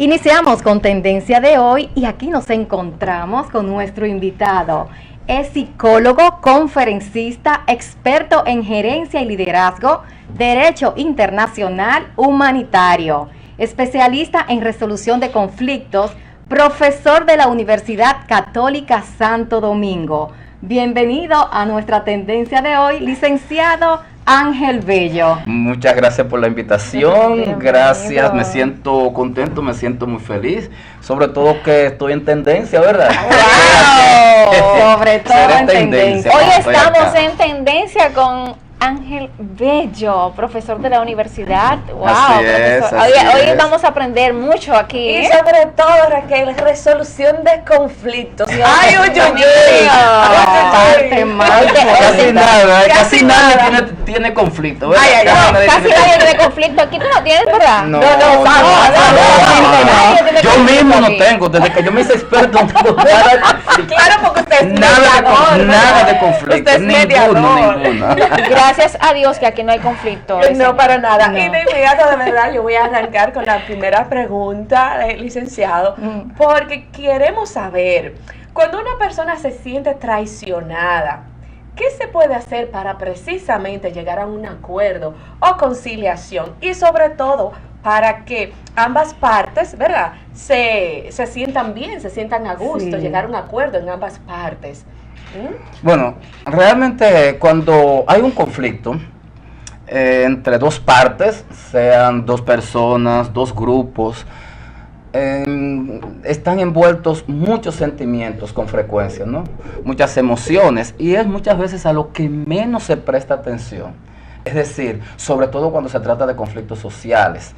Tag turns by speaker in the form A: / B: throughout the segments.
A: Iniciamos con Tendencia de hoy y aquí nos encontramos con nuestro invitado. Es psicólogo, conferencista, experto en gerencia y liderazgo, derecho internacional humanitario, especialista en resolución de conflictos, profesor de la Universidad Católica Santo Domingo. Bienvenido a nuestra Tendencia de hoy, licenciado Ángel Bello.
B: Muchas gracias por la invitación, gracias, me siento contento, me siento muy feliz, sobre todo que estoy en tendencia, ¿verdad?
A: ¡Wow! Sobre todo en tendencia.
C: Hoy estamos en tendencia con Ángel Bello, profesor de la universidad. ¡Wow! Hoy vamos a aprender mucho aquí.
D: Y sobre todo, Raquel, resolución de conflictos.
C: ¡Ay, uy!
B: Casi nadie tiene conflicto, ¿verdad?
C: Casi nadie tiene conflicto. Aquí tú no tienes, ¿verdad?
B: No, yo mismo no tengo, desde que yo me hice experto no tengo nada de conflicto.
D: Claro, porque usted es
B: nada de conflicto, ninguno.
C: Gracias a Dios que aquí no hay conflicto.
D: No, para nada. No. Y de inmediato, de verdad, yo voy a arrancar con la primera pregunta, licenciado, porque queremos saber, cuando una persona se siente traicionada, ¿qué se puede hacer para precisamente llegar a un acuerdo o conciliación? Y sobre todo, para que ambas partes, ¿verdad?, se sientan bien, se sientan a gusto, llegar a un acuerdo en ambas partes.
B: Bueno, realmente cuando hay un conflicto entre dos partes, sean dos personas, dos grupos, están envueltos muchos sentimientos con frecuencia, ¿no? Muchas emociones, y es muchas veces a lo que menos se presta atención. Es decir, sobre todo cuando se trata de conflictos sociales,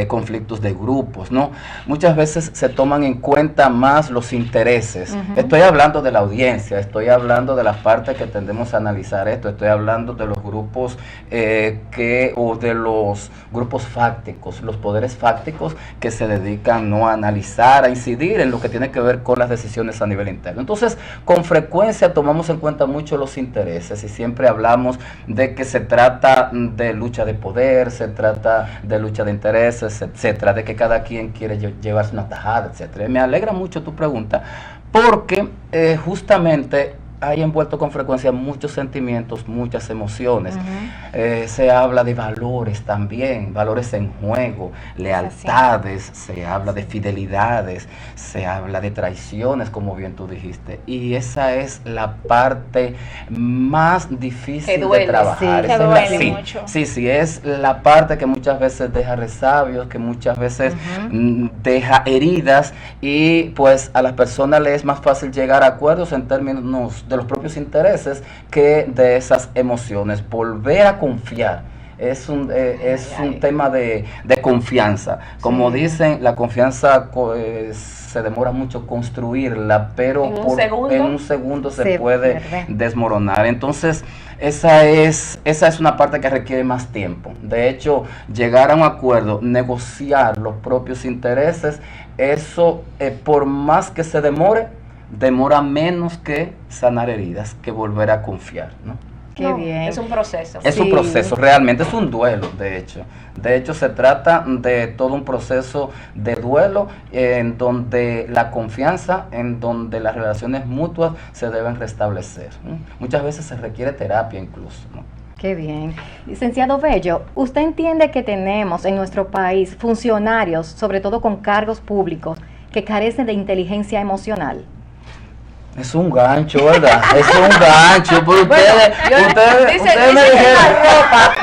B: conflictos de grupos, ¿no? Muchas veces se toman en cuenta más los intereses. Estoy hablando de la audiencia, estoy hablando de la parte que tendemos a analizar esto, estoy hablando de los grupos o de los grupos fácticos, los poderes fácticos que se dedican, ¿no?, a analizar, a incidir en lo que tiene que ver con las decisiones a nivel interno. Entonces, con frecuencia tomamos en cuenta mucho los intereses y siempre hablamos de que se trata de lucha de poder, se trata de lucha de intereses, etcétera, de que cada quien quiere llevarse una tajada, etcétera. Me alegra mucho tu pregunta porque justamente hay envuelto con frecuencia muchos sentimientos, muchas emociones. Se habla de valores también, valores en juego, lealtades, se habla de fidelidades, se habla de traiciones, como bien tú dijiste. Y esa es la parte más difícil de trabajar.
C: Que duele mucho.
B: Sí, es la parte que muchas veces deja resabios, que muchas veces deja heridas, y pues a las personas les es más fácil llegar a acuerdos en términos de los propios intereses que de esas emociones. Volver a confiar es un tema de confianza. Como dicen, la confianza se demora mucho construirla, pero en un segundo se puede desmoronar. Entonces, esa es una parte que requiere más tiempo. De hecho, llegar a un acuerdo, negociar los propios intereses, eso por más que se demora menos que sanar heridas, que volver a confiar, ¿no?
A: Qué bien.
D: Es un proceso.
B: Es un proceso, realmente es un duelo, de hecho. De hecho, se trata de todo un proceso de duelo en donde la confianza, en donde las relaciones mutuas se deben restablecer, ¿no? Muchas veces se requiere terapia incluso, ¿no?
A: Qué bien. Licenciado Bello, ¿usted entiende que tenemos en nuestro país funcionarios, sobre todo con cargos públicos, que carecen de inteligencia emocional?
B: Es un gancho, ¿verdad? Es un gancho. Ustedes me dijeron.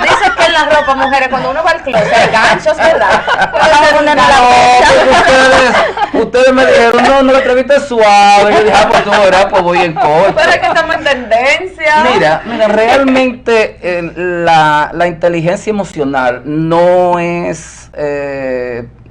D: Dice que en la ropa, mujeres, cuando uno va al closet, hay ganchos, ¿verdad?
B: Ustedes me dijeron, no, la entrevista es suave. Yo dije, pues tú verás, pues voy en corto.
D: Pero es que estamos en tendencia.
B: Mira, realmente la inteligencia emocional no es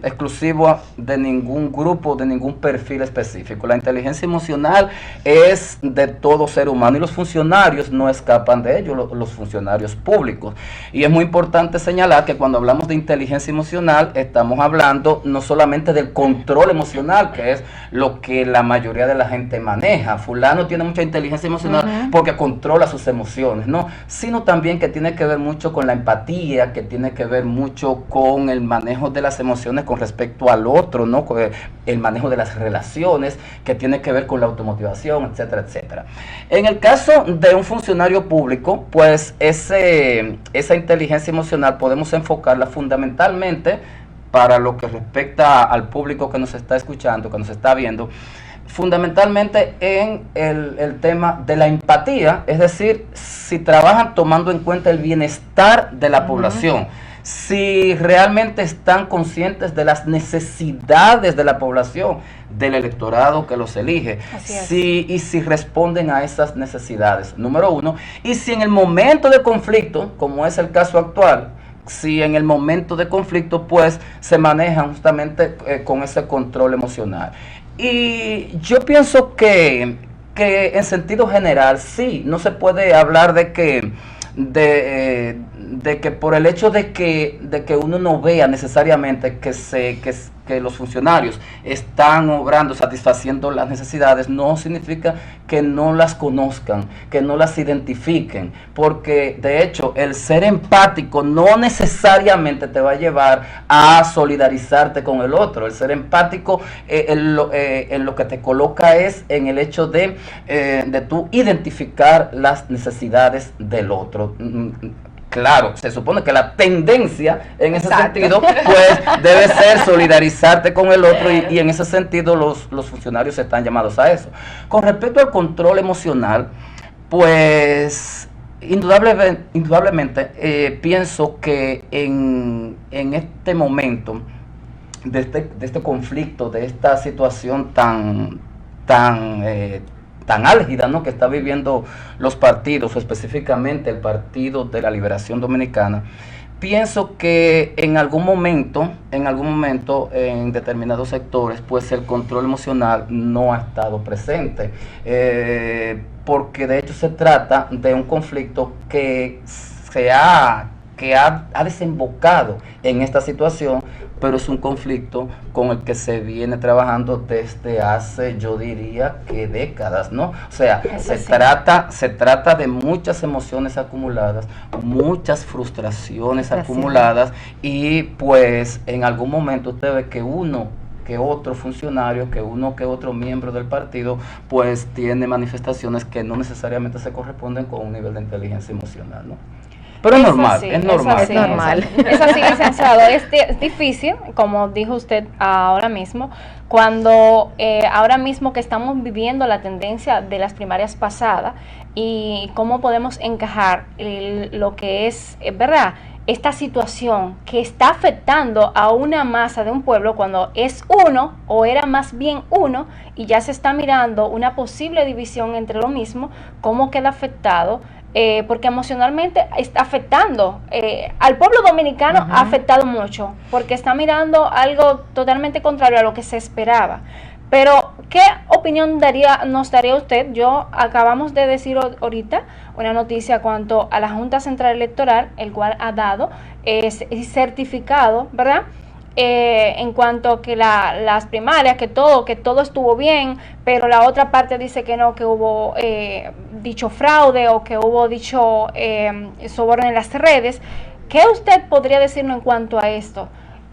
B: exclusivo de ningún grupo, de ningún perfil específico. La inteligencia emocional es de todo ser humano y los funcionarios no escapan de ello, los funcionarios públicos. Y es muy importante señalar que cuando hablamos de inteligencia emocional estamos hablando no solamente del control emocional, que es lo que la mayoría de la gente maneja. Fulano tiene mucha inteligencia emocional porque controla sus emociones, ¿no? Sino también que tiene que ver mucho con la empatía, que tiene que ver mucho con el manejo de las emociones con respecto al otro, ¿no? El manejo de las relaciones, que tiene que ver con la automotivación, etcétera, etcétera. En el caso de un funcionario público, pues esa inteligencia emocional podemos enfocarla fundamentalmente para lo que respecta al público que nos está escuchando, que nos está viendo, fundamentalmente en el tema de la empatía, es decir, si trabajan tomando en cuenta el bienestar de la población, si realmente están conscientes de las necesidades de la población, del electorado que los elige, y si responden a esas necesidades, número uno, y si en el momento de conflicto, como es el caso actual, si en el momento de conflicto pues se manejan justamente con ese control emocional. Y yo pienso que en sentido general sí, no se puede hablar de que por el hecho de que uno no vea necesariamente que los funcionarios están obrando, satisfaciendo las necesidades, no significa que no las conozcan, que no las identifiquen, porque de hecho el ser empático no necesariamente te va a llevar a solidarizarte con el otro. El ser empático en lo que te coloca es en el hecho de tú identificar las necesidades del otro. Claro, se supone que la tendencia en ese sentido pues debe ser solidarizarte con el otro y en ese sentido los funcionarios están llamados a eso. Con respecto al control emocional, pues indudablemente pienso que en este momento de este conflicto, de esta situación tan álgida, ¿no?, que está viviendo los partidos, específicamente el Partido de la Liberación Dominicana, pienso que en algún momento, en determinados sectores, pues el control emocional no ha estado presente, porque de hecho se trata de un conflicto que ha desembocado en esta situación, pero es un conflicto con el que se viene trabajando desde hace, yo diría, que décadas, ¿no? O sea, se trata de muchas emociones acumuladas, muchas frustraciones acumuladas, y pues en algún momento usted ve que que otro funcionario, que otro miembro del partido, pues tiene manifestaciones que no necesariamente se corresponden con un nivel de inteligencia emocional, ¿no? Pero es normal.
C: Es así, licenciado. Es difícil, como dijo usted ahora mismo, cuando ahora mismo que estamos viviendo la tendencia de las primarias pasadas y cómo podemos encajar lo que es, ¿verdad?, esta situación que está afectando a una masa de un pueblo cuando es uno, o era más bien uno, y ya se está mirando una posible división entre lo mismo, cómo queda afectado. Porque emocionalmente está afectando al pueblo dominicano, ha afectado mucho, porque está mirando algo totalmente contrario a lo que se esperaba. Pero, ¿qué opinión nos daría usted? Acabamos de decir ahorita una noticia cuanto a la Junta Central Electoral, el cual ha dado certificado, ¿verdad?, en cuanto a que las primarias, que todo estuvo bien, pero la otra parte dice que no, que hubo dicho fraude o que hubo dicho soborno en las redes. ¿Qué usted podría decirnos en cuanto a esto?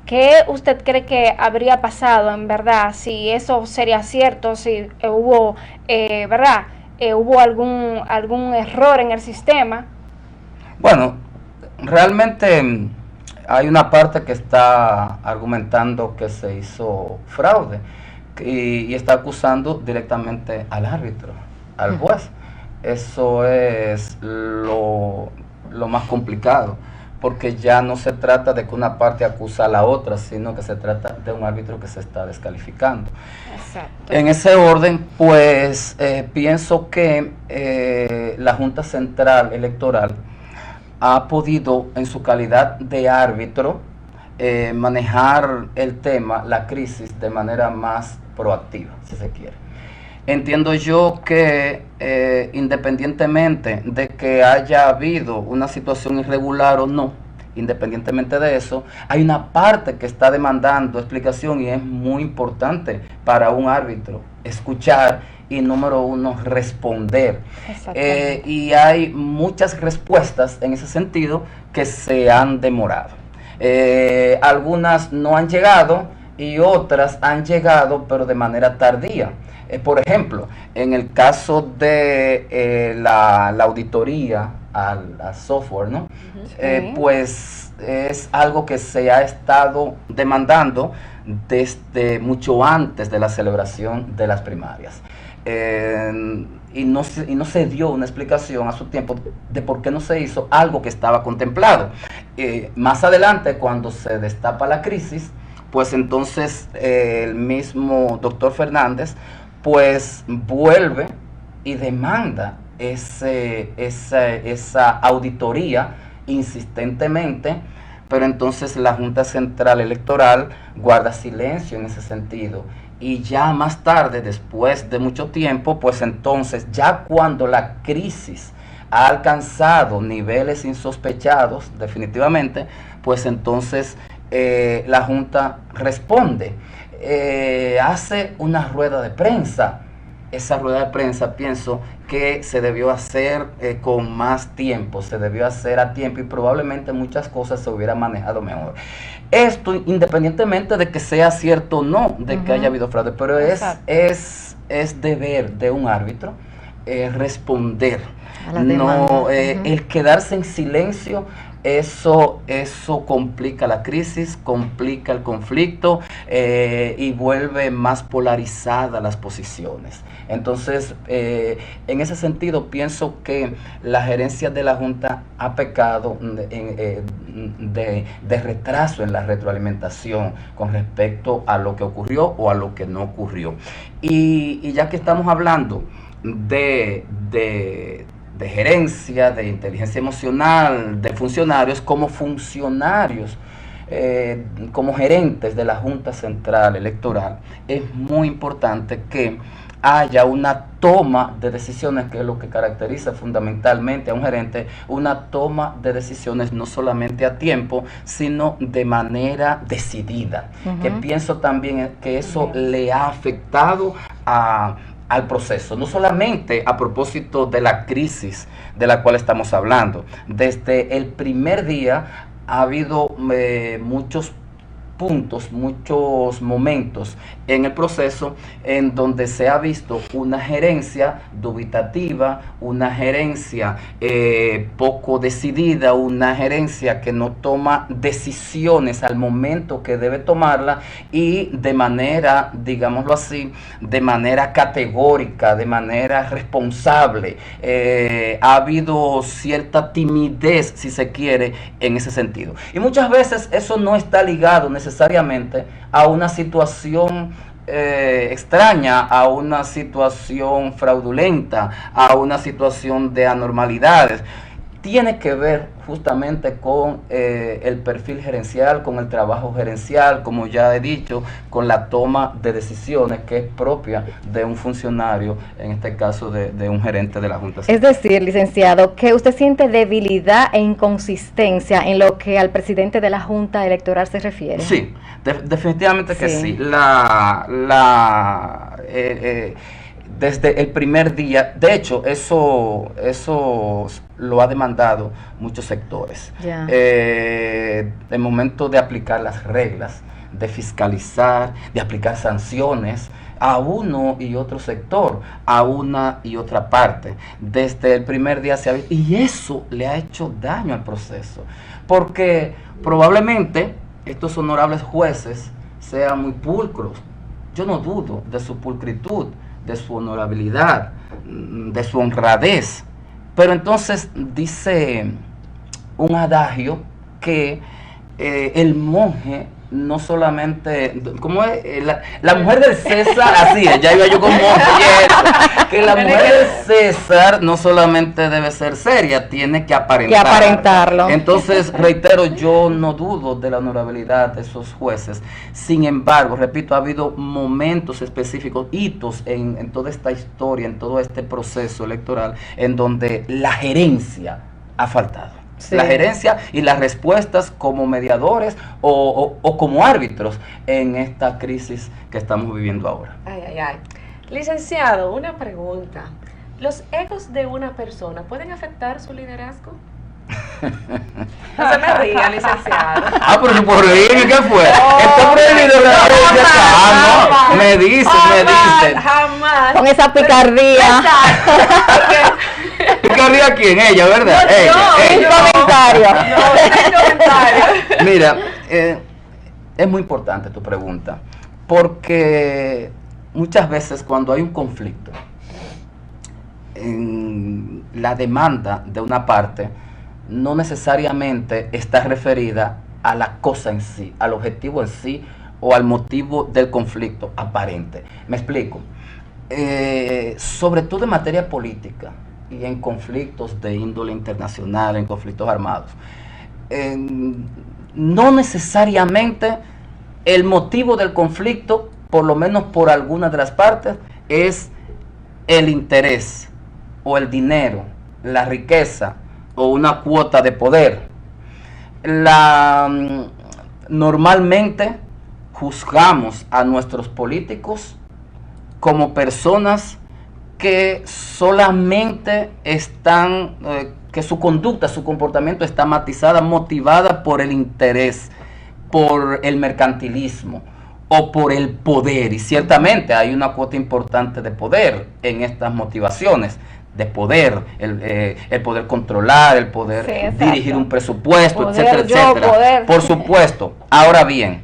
C: ¿Qué usted cree que habría pasado en verdad? Si eso sería cierto, si hubo, ¿verdad?, hubo algún error en el sistema.
B: Bueno, realmente hay una parte que está argumentando que se hizo fraude y está acusando directamente al árbitro, al juez. Eso es lo más complicado, porque ya no se trata de que una parte acusa a la otra, sino que se trata de un árbitro que se está descalificando. Exacto. En ese orden, pues pienso que la Junta Central Electoral ha podido, en su calidad de árbitro, manejar el tema, la crisis, de manera más proactiva, si se quiere. Entiendo yo que independientemente de que haya habido una situación irregular o no, independientemente de eso, hay una parte que está demandando explicación, y es muy importante para un árbitro escuchar y, número uno, responder. Y hay muchas respuestas en ese sentido que se han demorado. Algunas no han llegado y otras han llegado pero de manera tardía. Por ejemplo, en el caso de la auditoría al software, ¿no? Pues es algo que se ha estado demandando desde mucho antes de la celebración de las primarias. Y no se dio una explicación a su tiempo de por qué no se hizo algo que estaba contemplado. Más adelante, cuando se destapa la crisis, pues entonces el mismo doctor Fernández pues vuelve y demanda esa auditoría insistentemente, pero entonces la Junta Central Electoral guarda silencio en ese sentido. Y ya más tarde, después de mucho tiempo, pues entonces ya cuando la crisis ha alcanzado niveles insospechados, definitivamente, pues entonces la Junta responde, hace una rueda de prensa. Esa rueda de prensa pienso que se debió hacer con más tiempo, se debió hacer a tiempo y probablemente muchas cosas se hubieran manejado mejor. Esto independientemente de que sea cierto o no, de que haya habido fraude, pero es deber de un árbitro responder. No, el quedarse en silencio, eso complica la crisis, complica el conflicto y vuelve más polarizadas las posiciones. Entonces, en ese sentido, pienso que la gerencia de la Junta ha pecado de retraso en la retroalimentación con respecto a lo que ocurrió o a lo que no ocurrió. Y ya que estamos hablando de gerencia, de inteligencia emocional, de funcionarios, como gerentes de la Junta Central Electoral, es muy importante que haya una toma de decisiones, que es lo que caracteriza fundamentalmente a un gerente, una toma de decisiones no solamente a tiempo, sino de manera decidida. Que pienso también que eso le ha afectado al proceso, no solamente a propósito de la crisis de la cual estamos hablando. Desde el primer día ha habido muchos puntos, muchos momentos en el proceso en donde se ha visto una gerencia dubitativa, una gerencia poco decidida, una gerencia que no toma decisiones al momento que debe tomarla y de manera, digámoslo así, de manera categórica, de manera responsable. Ha habido cierta timidez, si se quiere, en ese sentido. Y muchas veces eso no está ligado necesariamente a una situación extraña, a una situación fraudulenta, a una situación de anormalidades. Tiene que ver justamente con el perfil gerencial, con el trabajo gerencial, como ya he dicho, con la toma de decisiones que es propia de un funcionario, en este caso de un gerente de la Junta.
A: Es decir, licenciado, que usted siente debilidad e inconsistencia en lo que al presidente de la Junta Electoral se refiere.
B: Sí, definitivamente que sí. Desde el primer día, de hecho, eso lo ha demandado muchos sectores. El momento de aplicar las reglas, de fiscalizar, de aplicar sanciones a uno y otro sector, a una y otra parte. Desde el primer día se ha visto, y eso le ha hecho daño al proceso, porque probablemente estos honorables jueces sean muy pulcros. Yo no dudo de su pulcritud, de su honorabilidad, de su honradez. Pero entonces dice un adagio que el monje no solamente, ¿cómo es? La mujer del César, así es, ya iba yo con monje, que la mujer del César no solamente debe ser seria, tiene que aparentarlo. Entonces, reitero, yo no dudo de la honorabilidad de esos jueces. Sin embargo, repito, ha habido momentos específicos, hitos en toda esta historia, en todo este proceso electoral, en donde la gerencia ha faltado. Sí. La gerencia y las respuestas como mediadores o como árbitros en esta crisis que estamos viviendo ahora.
D: Licenciado, una pregunta. ¿Los egos de una persona pueden afectar su liderazgo? No se me ría, licenciado.
B: Ah, pero por reírme, ¿qué fue? Está prohibido reírse acá, ¿no? Me dice.
D: Jamás.
A: Con esa picardía.
B: ¿Picardía quién? Ella, ¿verdad?
D: No,
B: Ella.
A: Comentario.
D: No, comentario.
B: Mira, es muy importante tu pregunta, porque muchas veces cuando hay un conflicto, la demanda de una parte no necesariamente está referida a la cosa en sí, al objetivo en sí o al motivo del conflicto aparente. Me explico. Sobre todo en materia política y en conflictos de índole internacional, en conflictos armados, no necesariamente el motivo del conflicto, por lo menos por algunas de las partes, es el interés o el dinero, la riqueza o una cuota de poder. Normalmente juzgamos a nuestros políticos como personas que solamente están, que su conducta, su comportamiento está matizada, motivada por el interés, por el mercantilismo o por el poder. Y ciertamente hay una cuota importante de poder en estas motivaciones, de poder, el poder controlar, el poder dirigir un presupuesto, poder, etcétera, etcétera. Poder. Por supuesto. Ahora bien,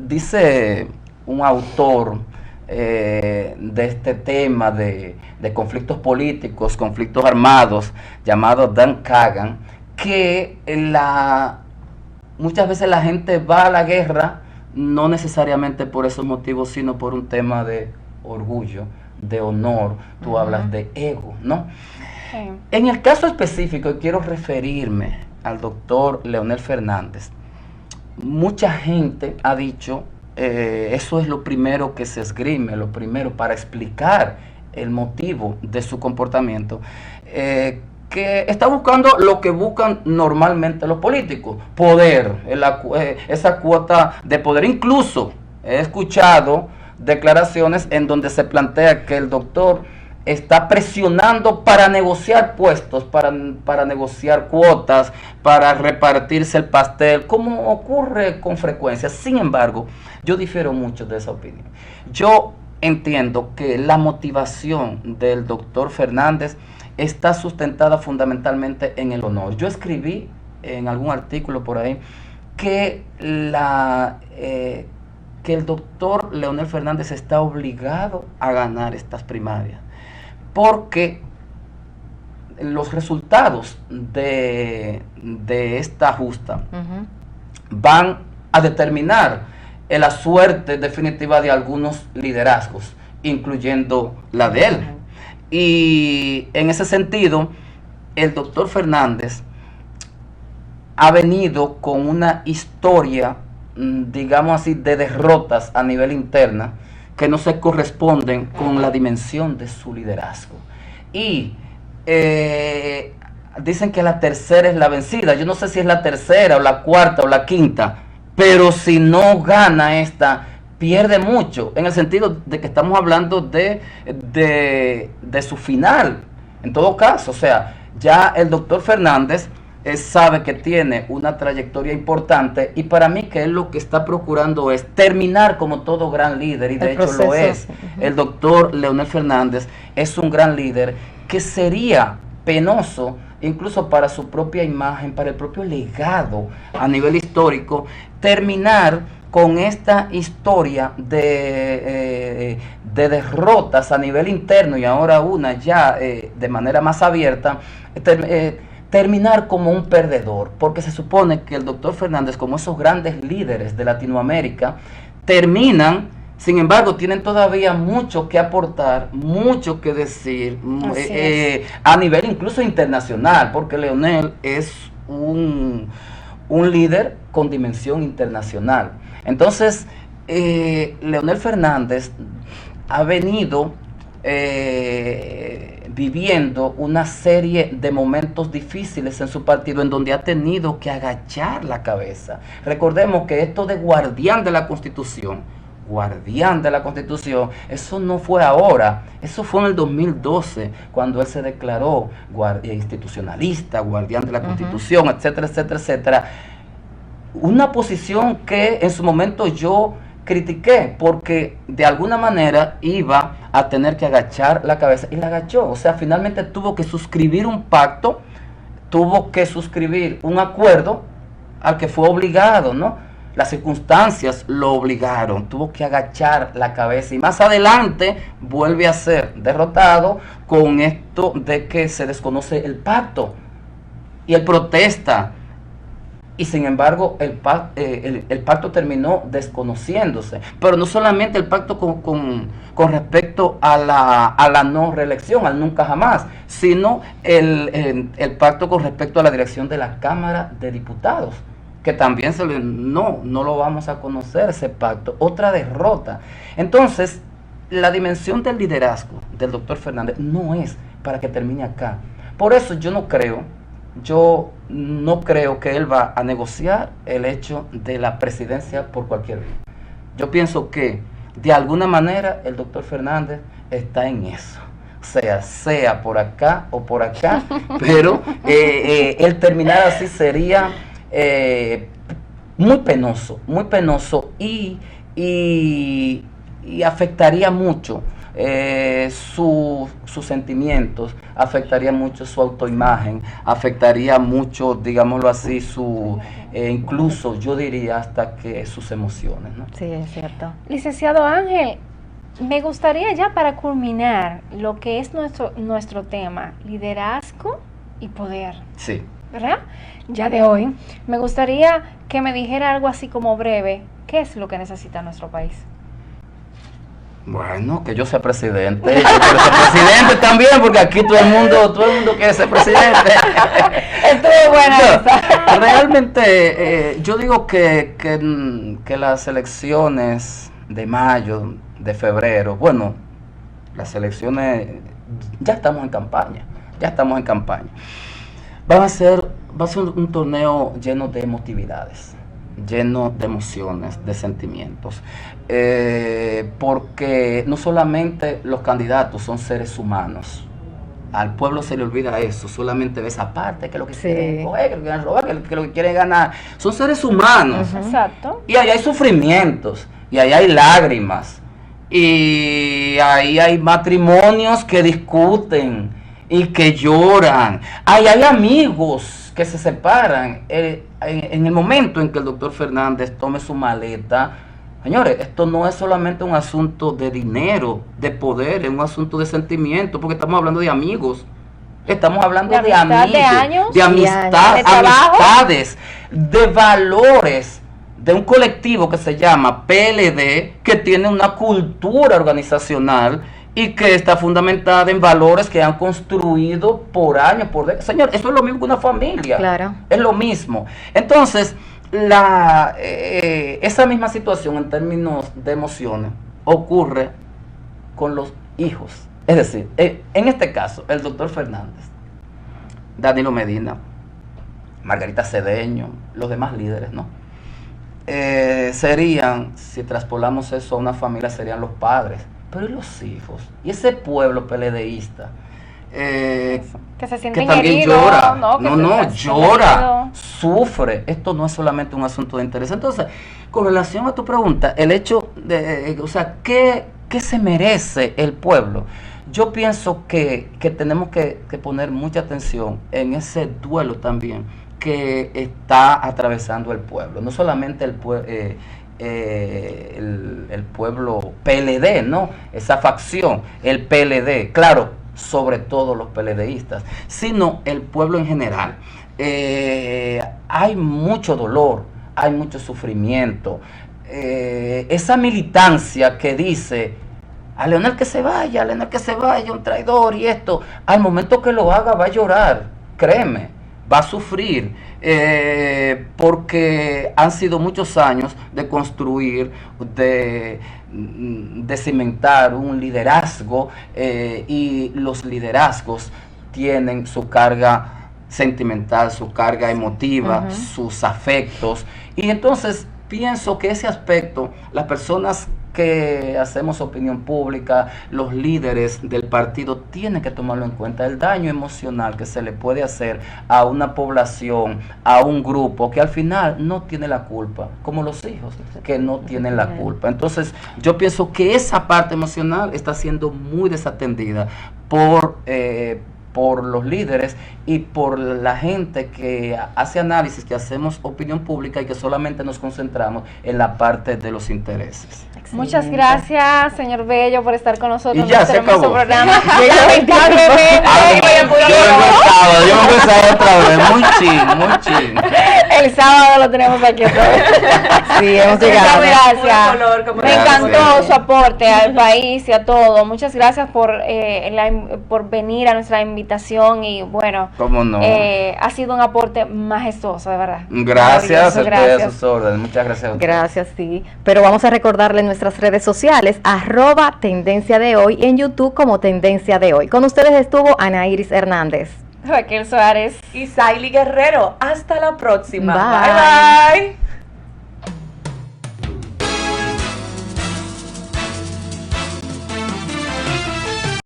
B: dice un autor de este tema de conflictos políticos, conflictos armados, llamado Dan Kagan, que muchas veces la gente va a la guerra no necesariamente por esos motivos, sino por un tema de orgullo, de honor. Tú hablas de ego, ¿no? Sí. En el caso específico, quiero referirme al doctor Leonel Fernández. Mucha gente ha dicho, eso es lo primero que se esgrime, lo primero para explicar el motivo de su comportamiento, que está buscando lo que buscan normalmente los políticos, poder, esa cuota de poder. Incluso he escuchado declaraciones en donde se plantea que el doctor está presionando para negociar puestos, para negociar cuotas, para repartirse el pastel, como ocurre con frecuencia. Sin embargo, yo difiero mucho de esa opinión. Yo entiendo que la motivación del doctor Fernández está sustentada fundamentalmente en el honor. Yo escribí en algún artículo por ahí que el doctor Leonel Fernández está obligado a ganar estas primarias, porque los resultados de esta justa van a determinar la suerte definitiva de algunos liderazgos, incluyendo la de él. Y en ese sentido, el doctor Fernández ha venido con una historia, digamos así, de derrotas a nivel interna que no se corresponden con la dimensión de su liderazgo. Y dicen que la tercera es la vencida. Yo no sé si es la tercera o la cuarta o la quinta, pero si no gana esta, pierde mucho, en el sentido de que estamos hablando de su final. En todo caso, o sea, ya el doctor Fernández sabe que tiene una trayectoria importante, y para mí que él lo que está procurando es terminar como todo gran líder, y de hecho lo es. El doctor Leonel Fernández es un gran líder que sería penoso incluso para su propia imagen, para el propio legado a nivel histórico, terminar con esta historia de derrotas a nivel interno, y ahora una ya de manera más abierta, terminar como un perdedor, porque se supone que el doctor Fernández, como esos grandes líderes de Latinoamérica, terminan, sin embargo, tienen todavía mucho que aportar, mucho que decir, a nivel incluso internacional, porque Leonel es un líder con dimensión internacional. Entonces, Leonel Fernández ha venido viviendo una serie de momentos difíciles en su partido, en donde ha tenido que agachar la cabeza. Recordemos que esto de guardián de la Constitución, guardián de la Constitución, eso no fue ahora, eso fue en el 2012, cuando él se declaró institucionalista, guardián de la Constitución, etcétera, etcétera, etcétera. Una posición que en su momento yo critiqué, porque de alguna manera iba a tener que agachar la cabeza, y la agachó. O sea, finalmente tuvo que suscribir un pacto, tuvo que suscribir un acuerdo al que fue obligado, ¿no? Las circunstancias lo obligaron, tuvo que agachar la cabeza, y más adelante vuelve a ser derrotado con esto de que se desconoce el pacto, y él protesta. Y sin embargo, el pacto terminó desconociéndose. Pero no solamente el pacto con respecto a la no reelección, al nunca jamás, sino el pacto con respecto a la dirección de la Cámara de Diputados, que también no lo vamos a conocer, ese pacto. Otra derrota. Entonces, la dimensión del liderazgo del doctor Fernández no es para que termine acá. Por eso yo no creo que él va a negociar el hecho de la presidencia por cualquier vía. Yo pienso que de alguna manera el doctor Fernández está en eso. Sea por acá o por acá, pero el terminar así sería muy penoso y afectaría mucho sus sentimientos, afectaría mucho su autoimagen, afectaría mucho, digámoslo así, incluso yo diría hasta que sus emociones, ¿no?
A: Sí, es cierto.
C: Licenciado Ángel, me gustaría ya para culminar lo que es nuestro tema, liderazgo y poder.
B: Sí.
C: ¿Verdad? Ya de hoy, me gustaría que me dijera algo así como breve, ¿qué es lo que necesita nuestro país?
B: Bueno, que yo sea presidente. Yo quiero ser presidente también, porque aquí todo el mundo quiere ser presidente.
A: Estuvo buena esa.
B: Realmente, yo digo que las elecciones de mayo, de febrero, bueno, las elecciones, ya estamos en campaña. Va a ser un torneo lleno de emotividades, lleno de emociones, de sentimientos, porque no solamente los candidatos son seres humanos, al pueblo se le olvida eso, solamente ve esa parte, que es lo que quieren coger, que lo que quieren robar, que es lo que quieren ganar, son seres humanos.
C: Exacto.
B: Y ahí hay sufrimientos, y ahí hay lágrimas, y ahí hay matrimonios que discuten y que lloran, ahí hay amigos que se separan. En el momento en que el doctor Fernández tome su maleta, señores, esto no es solamente un asunto de dinero, de poder, es un asunto de sentimiento, porque estamos hablando de amigos, estamos hablando de amigos,
C: de años,
B: de amistad,
C: de
B: amistades, de valores, de un colectivo que se llama PLD, que tiene una cultura organizacional y que está fundamentada en valores que han construido por años, por décadas. Señor, eso es lo mismo que una familia.
A: Claro.
B: Es lo mismo. Entonces, esa misma situación en términos de emociones ocurre con los hijos. Es decir, en este caso, el doctor Fernández, Danilo Medina, Margarita Cedeño, los demás líderes, ¿no? Serían, si traspolamos eso a una familia, serían los padres. Pero ¿y los hijos? Y ese pueblo peledeísta,
C: que se sienten
B: que también
C: heridos,
B: llora,
C: ¿no?
B: Llora, sufre. Esto no es solamente un asunto de interés. Entonces, con relación a tu pregunta, el hecho de, o sea, ¿qué se merece el pueblo? Yo pienso que tenemos que poner mucha atención en ese duelo también que está atravesando el pueblo. No solamente el pueblo PLD, ¿no? Esa facción, el PLD, claro, sobre todo los PLDistas, sino el pueblo en general. Hay mucho dolor, hay mucho sufrimiento. Esa militancia que dice a Leonel que se vaya, un traidor y esto, al momento que lo haga va a llorar, créeme, va a sufrir, porque han sido muchos años de construir, de cimentar un liderazgo, y los liderazgos tienen su carga sentimental, su carga emotiva, sus afectos, y entonces pienso que ese aspecto, las personas que hacemos opinión pública, los líderes del partido tienen que tomarlo en cuenta, el daño emocional que se le puede hacer a una población, a un grupo que al final no tiene la culpa, como los hijos que no tienen la culpa. Entonces yo pienso que esa parte emocional está siendo muy desatendida por los líderes y por la gente que hace análisis, que hacemos opinión pública y que solamente nos concentramos en la parte de los intereses.
A: Excelente.
C: Muchas gracias, señor Bello, por estar con nosotros
B: Y ya
C: en
B: se
C: este hermoso
B: acabó.
C: programa.
B: Lamentablemente. Yo vengo el sábado otra vez, muy chin.
C: El sábado lo tenemos aquí otra vez.
A: Sí, hemos llegado.
C: Gracias.
D: Color, como
C: Me
B: Gracias.
C: encantó su aporte al país y a todo. Muchas gracias por venir a nuestra invitación y bueno,
B: ¿Cómo no?
C: ha sido un aporte majestuoso, de verdad.
B: Gracias,
C: Maravilloso,
B: estoy a sus órdenes. Muchas gracias a ustedes.
A: Gracias, sí. Pero vamos a recordarle nuestras redes sociales, @Tendencia de Hoy, en YouTube como Tendencia de Hoy. Con ustedes estuvo Ana Iris Hernández.
C: Raquel Suárez.
D: Y Saily Guerrero. Hasta la próxima.
A: Bye.
D: Bye.